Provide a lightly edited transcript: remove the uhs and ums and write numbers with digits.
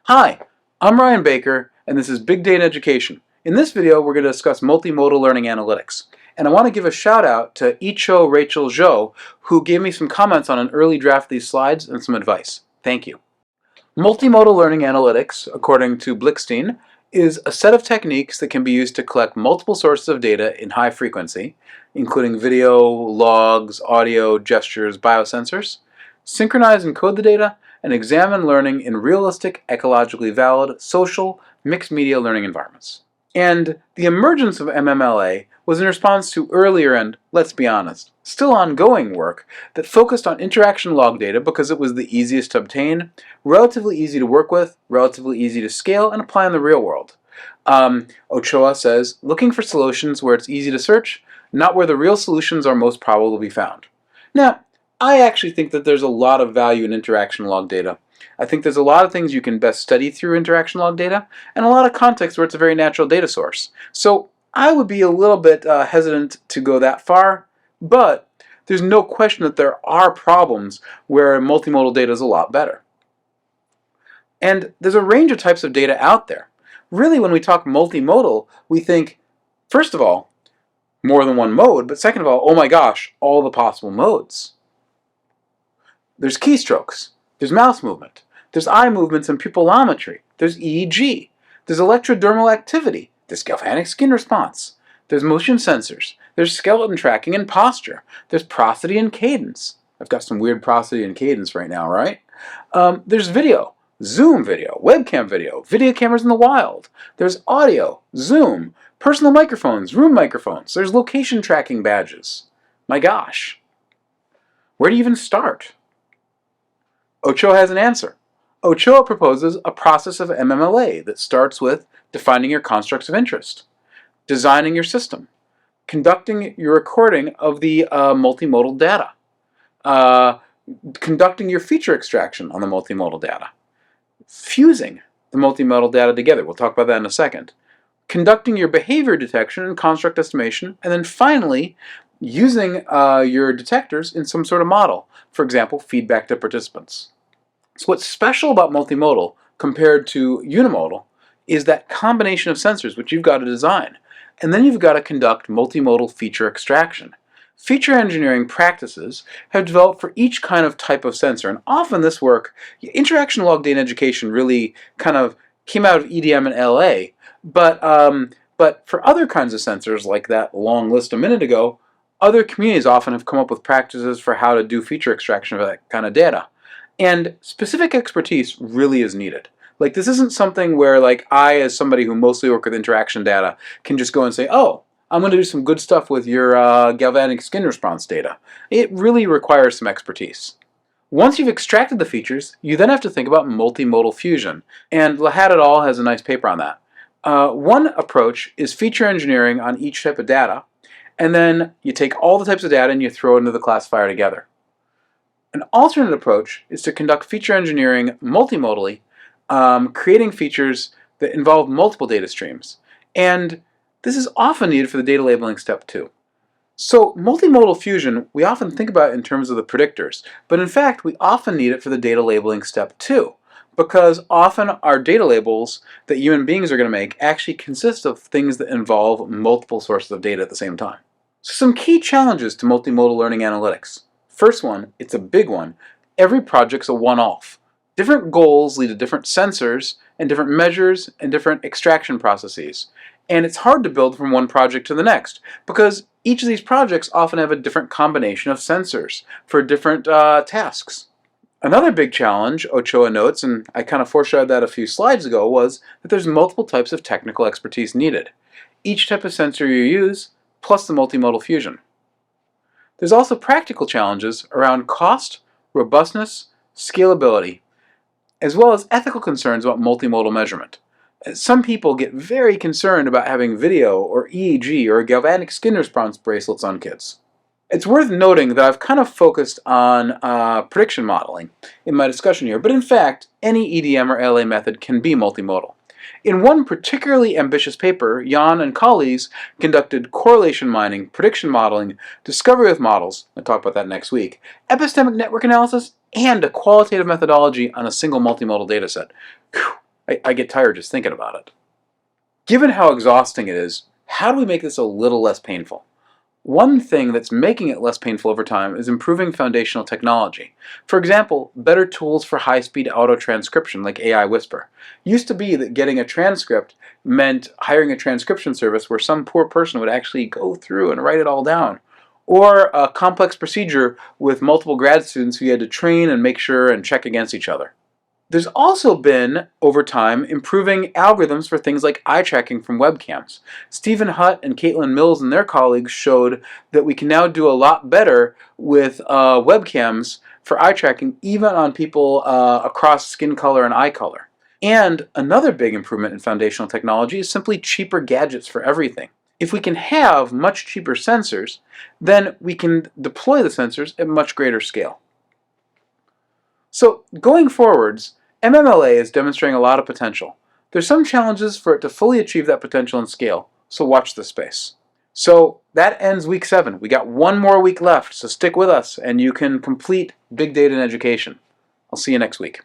Hi, I'm Ryan Baker, and this is Big Data Education. In this video, we're going to discuss multimodal learning analytics. And I want to give a shout out to Icho Rachel Zhou, who gave me some comments on an early draft of these slides and some advice. Thank you. Multimodal learning analytics, according to Blickstein, is a set of techniques that can be used to collect multiple sources of data in high frequency, including video, logs, audio, gestures, biosensors, synchronize and code the data, and examine learning in realistic, ecologically valid, social, mixed media learning environments. And the emergence of MMLA was in response to earlier and, let's be honest, still ongoing work that focused on interaction log data because it was the easiest to obtain, relatively easy to work with, relatively easy to scale, and apply in the real world. Ochoa says, looking for solutions where it's easy to search, not where the real solutions are most probable to be found. Now, I actually think that there's a lot of value in interaction log data. I think there's a lot of things you can best study through interaction log data, and a lot of contexts where it's a very natural data source. So I would be a little bit hesitant to go that far, but there's no question that there are problems where multimodal data is a lot better. And there's a range of types of data out there. Really, when we talk multimodal, we think, first of all, more than one mode, but second of all, oh my gosh, all the possible modes. There's keystrokes, there's mouse movement, there's eye movements and pupillometry, there's EEG, there's electrodermal activity, there's galvanic skin response, there's motion sensors, there's skeleton tracking and posture, there's prosody and cadence. I've got some weird prosody and cadence right now, right? There's video, Zoom video, webcam video cameras in the wild. There's audio, Zoom, personal microphones, room microphones. There's location tracking badges. My gosh. Where do you even start? Ochoa has an answer. Ochoa proposes a process of MMLA that starts with defining your constructs of interest, designing your system, conducting your recording of the multimodal data, conducting your feature extraction on the multimodal data, fusing the multimodal data together, we'll talk about that in a second, conducting your behavior detection and construct estimation, and then finally using your detectors in some sort of model, for example, feedback to participants. So what's special about multimodal compared to unimodal is that combination of sensors which you've got to design. And then you've got to conduct multimodal feature extraction. Feature engineering practices have developed for each kind of type of sensor, and often this work, interaction log data education really kind of came out of EDM and LA, but for other kinds of sensors, like that long list a minute ago, other communities often have come up with practices for how to do feature extraction of that kind of data. And specific expertise really is needed. Like, this isn't something where, like, I, as somebody who mostly work with interaction data, can just go and say, oh, I'm going to do some good stuff with your galvanic skin response data. It really requires some expertise. Once you've extracted the features, you then have to think about multimodal fusion. And Lahat et al. Has a nice paper on that. One approach is feature engineering on each type of data, and then you take all the types of data and you throw it into the classifier together. An alternate approach is to conduct feature engineering multimodally, creating features that involve multiple data streams. And this is often needed for the data labeling step too. So multimodal fusion, we often think about in terms of the predictors, but in fact we often need it for the data labeling step too, because often our data labels that human beings are going to make actually consist of things that involve multiple sources of data at the same time. So some key challenges to multimodal learning analytics. First one, it's a big one. Every project's a one-off. Different goals lead to different sensors and different measures and different extraction processes. And it's hard to build from one project to the next because each of these projects often have a different combination of sensors for different tasks. Another big challenge, Ochoa notes, and I kind of foreshadowed that a few slides ago, was that there's multiple types of technical expertise needed. Each type of sensor you use, plus the multimodal fusion. There's also practical challenges around cost, robustness, scalability, as well as ethical concerns about multimodal measurement. Some people get very concerned about having video or EEG or galvanic skin response bracelets on kids. It's worth noting that I've kind of focused on prediction modeling in my discussion here, but in fact, any EDM or LA method can be multimodal. In one particularly ambitious paper, Jan and colleagues conducted correlation mining, prediction modeling, discovery with models, I'll talk about that next week, epistemic network analysis, and a qualitative methodology on a single multimodal dataset. I get tired just thinking about it. Given how exhausting it is, how do we make this a little less painful? One thing that's making it less painful over time is improving foundational technology. For example, better tools for high-speed auto-transcription like AI Whisper. Used to be that getting a transcript meant hiring a transcription service where some poor person would actually go through and write it all down. Or a complex procedure with multiple grad students who you had to train and make sure and check against each other. There's also been, over time, improving algorithms for things like eye tracking from webcams. Stephen Hutt and Caitlin Mills and their colleagues showed that we can now do a lot better with webcams for eye tracking, even on people across skin color and eye color. And another big improvement in foundational technology is simply cheaper gadgets for everything. If we can have much cheaper sensors, then we can deploy the sensors at much greater scale. So going forwards, MMLA is demonstrating a lot of potential. There's some challenges for it to fully achieve that potential and scale, so watch this space. So that ends week 7. We got one more week left, so stick with us and you can complete Big Data in Education. I'll see you next week.